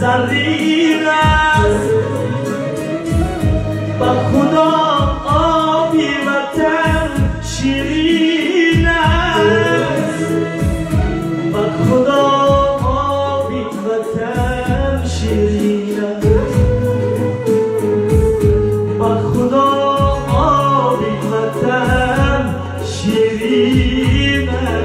زرین است با خدا آبی وطن شیرین است با خدا آبی وطن شیرین است با خدا آبی وطن شیرین است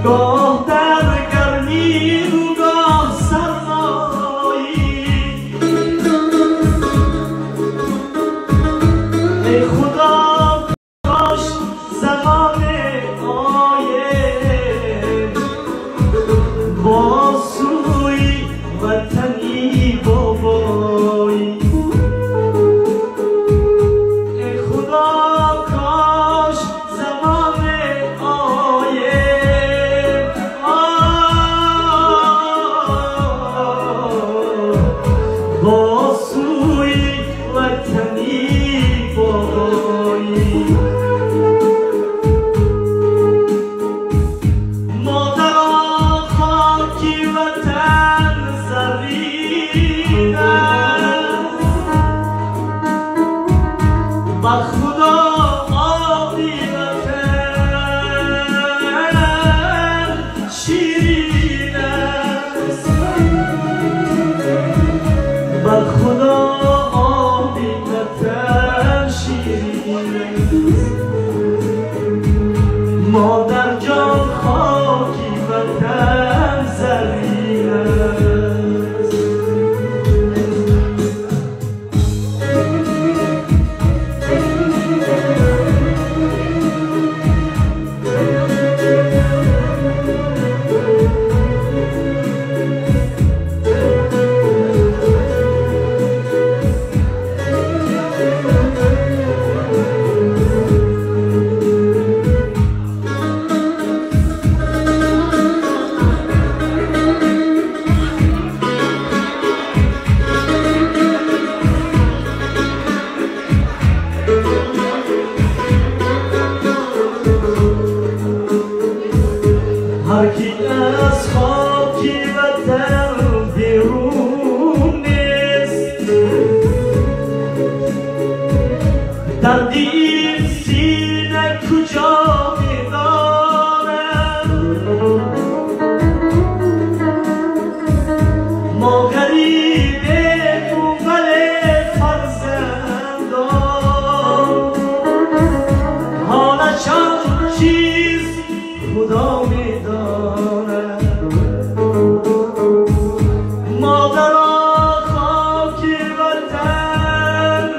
گاه در گرمی و گاه سرمایی ای خدا کاش زمان آید با سوی وطنی بابایی ای خدا کاش زمان با سوی وطنی بابایی مادران خاکی وطن زرین است با خدا آبی وطن شیرین است با خدا آبی وطن شیرین است مادر جان خاکی وطن زرین است هر کی از خاکی وطن بیرون نیست درد این سینه کجا می‌داند ما غریبیم ولی فرزندان حالشان چیست خدا می‌داند مادران خاکی وطن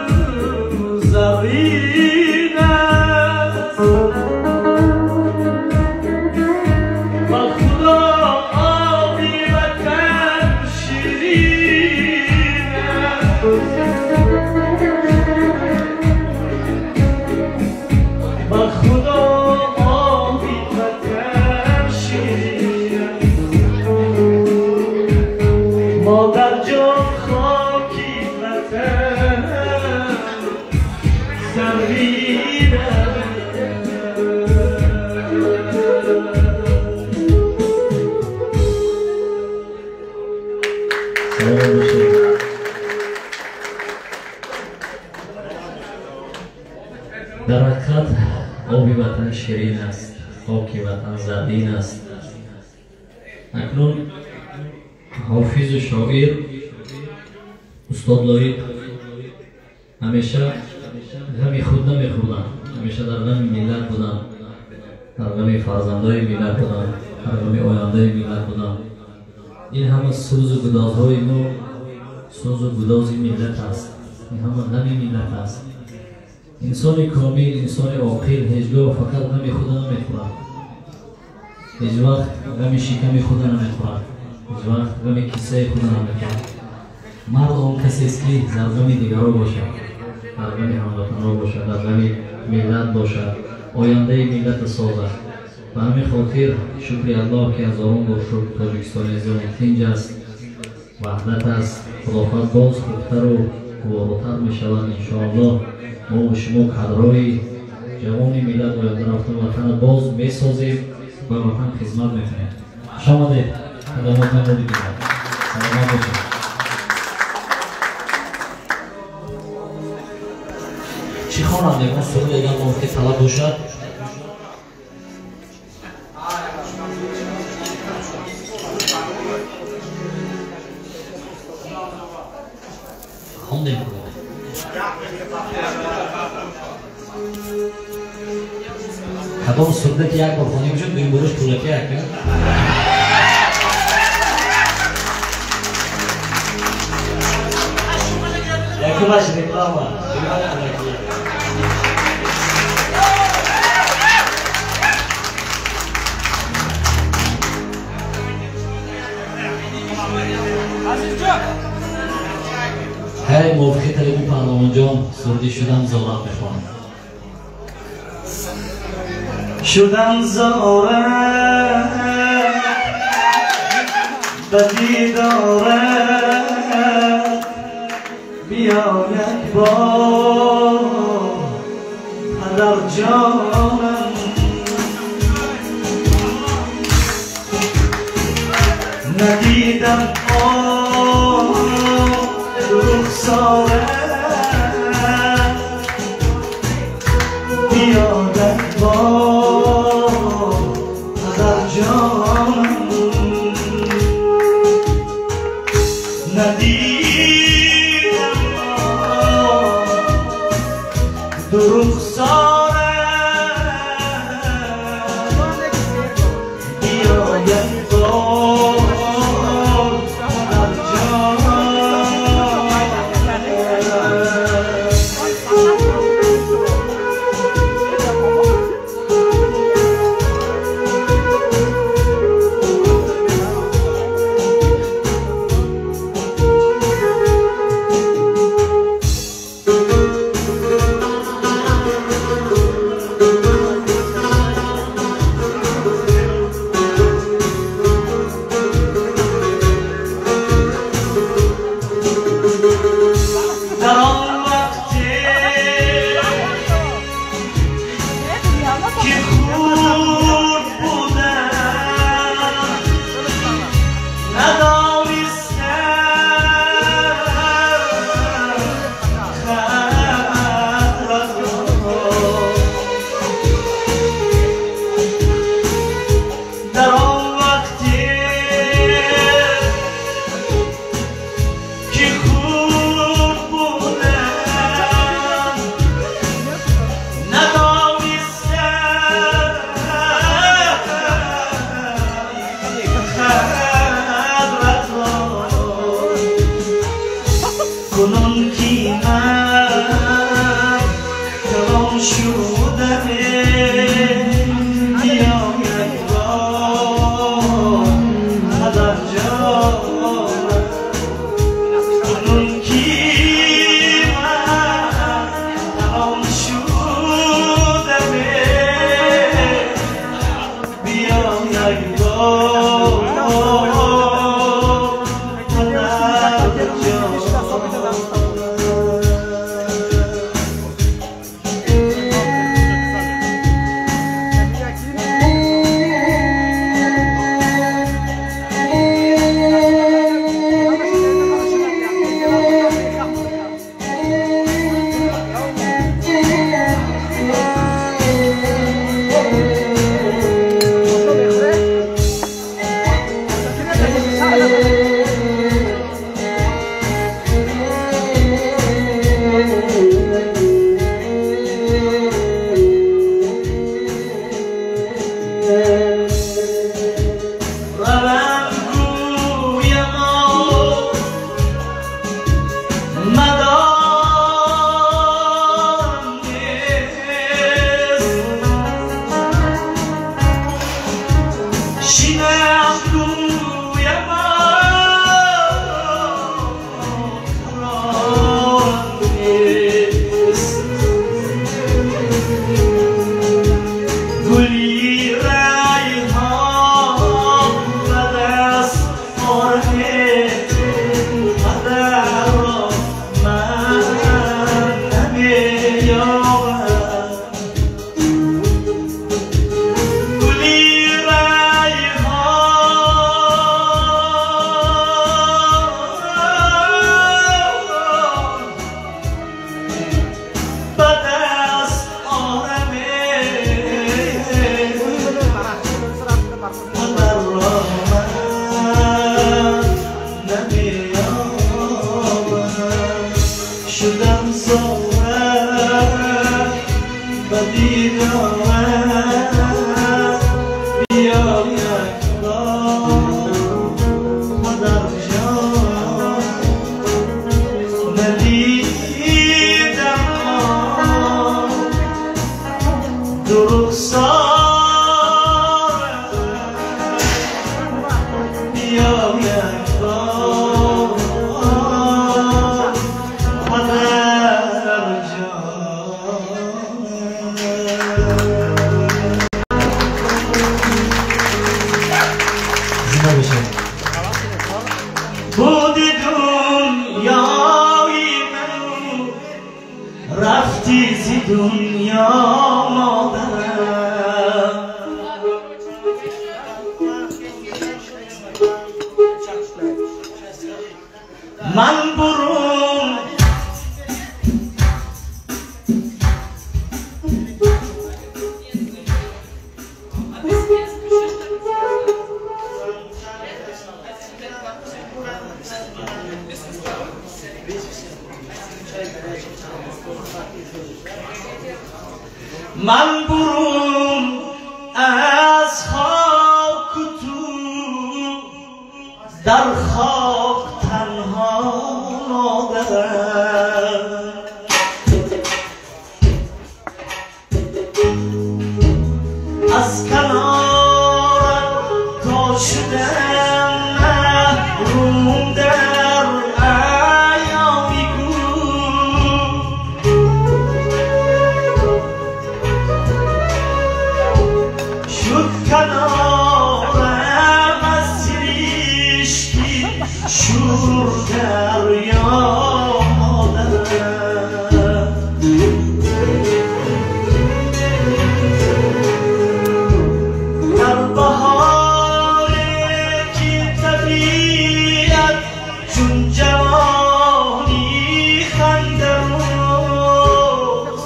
زرین است با خدا آبی وطن شیرین است با خدا آبی وطن شیرین است مادر جان خاکی وطن زرین است در حقیقت آبی وطن شیرین است خاک وطن زرین است اکنون حافظ و شاعر استاد لایق همیشه غم خود نمیخوردن همیشه در غم ملت بودن در غم فرزندای ملت بودن در غم آینده ملت بودن این همه سوز و گدازهای ما سوز و گداز ملت است این همه غم ملت است انسان کامل انسان عاقل هیچگاه فقط غم خود نمیخورد هیچ وقت غم شکم خود نمیخورد، هیچ وقت غم کیسه خود نمیخورد. مرد آن کسی است که در غم دیگران باشد، در غم هموطنان باشد، در غم ملت باشد، آینده ملت سازد. و همین خاطر شکر الله که از آن باشد تاجیکستان عزیزان تنج است، وحدت است. خداوند باز خوبتر و قوی‌تر میشود انشاءالله. ما و شما کادرهای جوان ملت آینده رفتن وطن باز میسازیم و وطن خدمت میکنیم. خوش آمدید. خدمات نمودید بگیرم. سلامت باشید. چی خوانم دیگه؟ سوال دیگه ممکن طلب باشد. خوندیم کنیم. کدام سوده که یک بار خونیم شد دویم بروش پولکی یک یکی باشه دیگرام ها هی موفقی تلیبی پهلوان جان سردی شدم زارت میخوانم. شدم زاره بدی داره بیا یک بار پدر جانم ندیدم رخساره بیا یک بار پدر جانم ندیدم رخساره بیا یک بار شینم رویم نیست گلی ریحان و دست آره قدر را من نمی‌یابم گلی ریحان و دست آره قدر را من نمی‌یابم شدم زارم و دیدارم بیا یک بار مادر جان ندیدم درخسارم بیا یک بار مادر جان زنده بشه بودی دنیایی من رفتی زی دنیا مادرم من برون من برون از خاک تو در خاک تنها مادرم از کنارم تا شدم محروم در ایامی شد کنارم از سریشکی شور دریا مادرم در بهاری که طبیعت چون جوانی خنده روز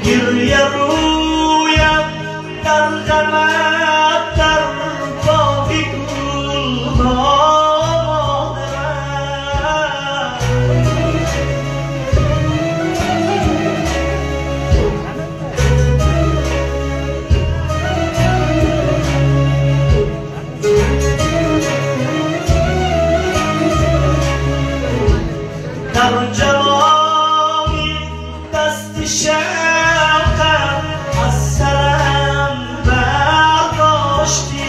گریه رویم در غمت در باغ گلها در جوانی دست شوقم از سرم برداشتی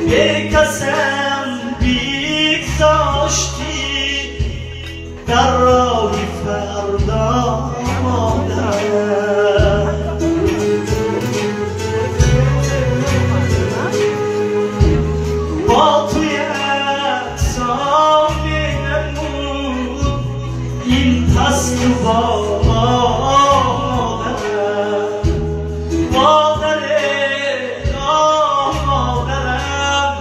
به کسم بیگذاشتی در راه فردا مادرم با تو یکسان نمود این پست و بالا مادرم مادرم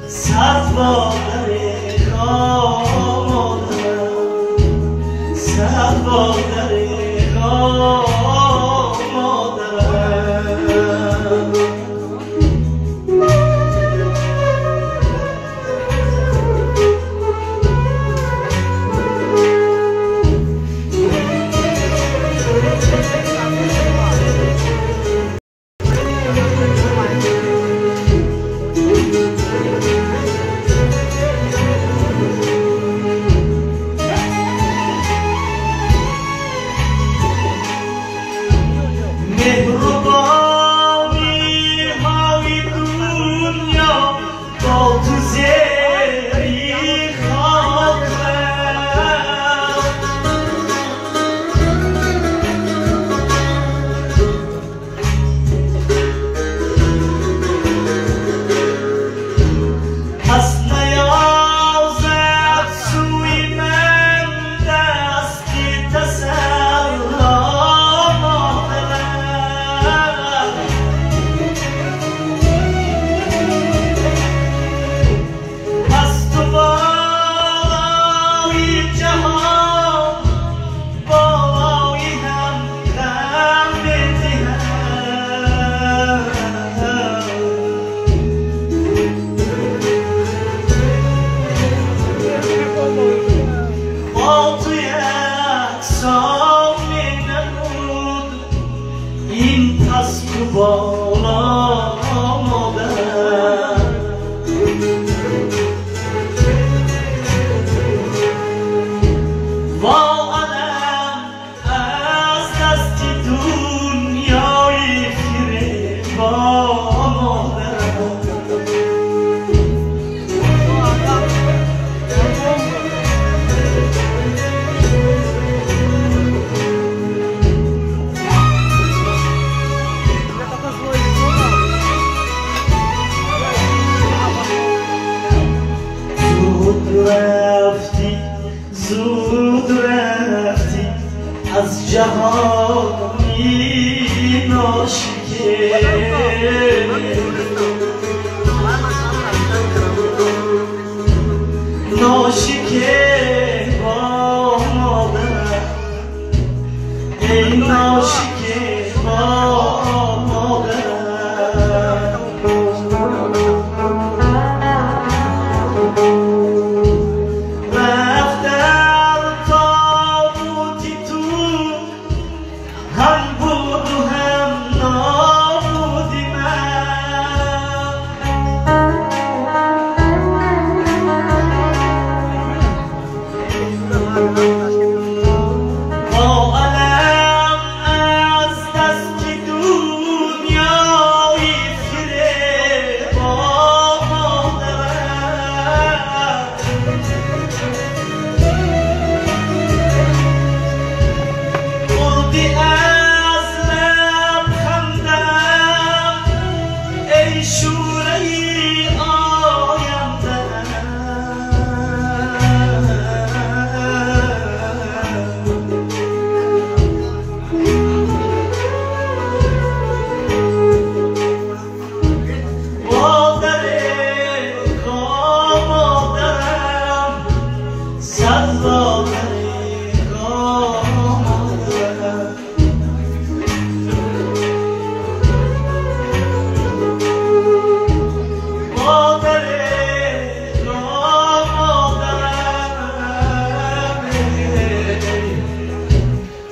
صد مادرم صد مادرم مادرم تو زیری خاکم پس نیازد سوی من دستی تسلا مادرم پس تو بالای جهان بالای هم غم بدهم با تو یکسان نمود این پست و بالا مادر وا علم از دست دنیای فریبان مادر زود رفتی از جهانی ناشکر با مادر ای ناشکر با مادر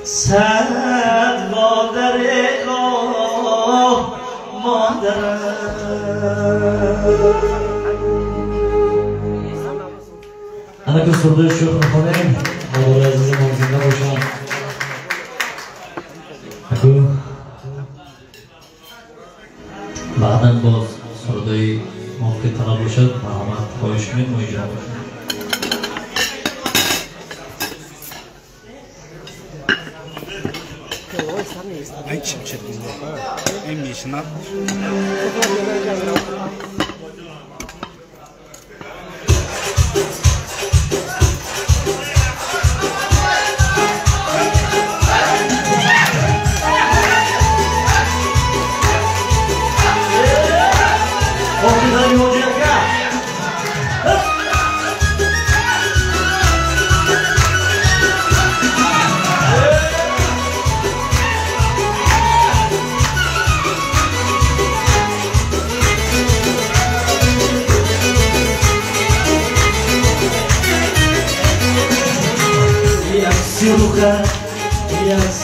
صد مادر مادر انا که صدای شوخ میکنیم حضور عزیز ما زنده باشن اکو بعدا باز صدای موقع طلب باشد مرحمت خواهش کنید و اجرا باشد Ay çimçirdim baba. En iyisini at.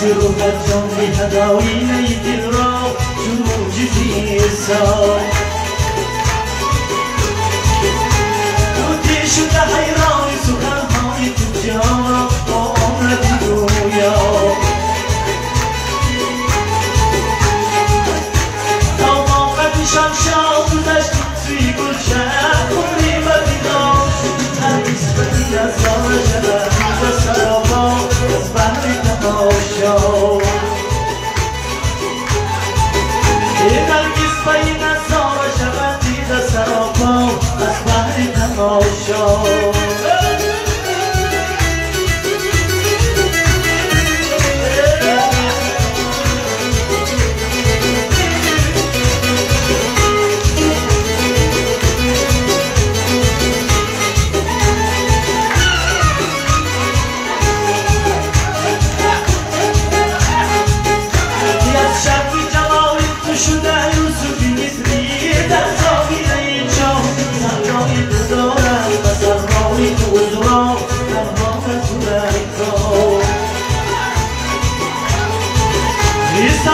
يكسرك جنبي هداوي يدرى جنوج جيسا ودي شو حيراني سكان هاي تجارة وعمرك دويا لو ما قد شمشا ودشت في كل شيء تماشا It's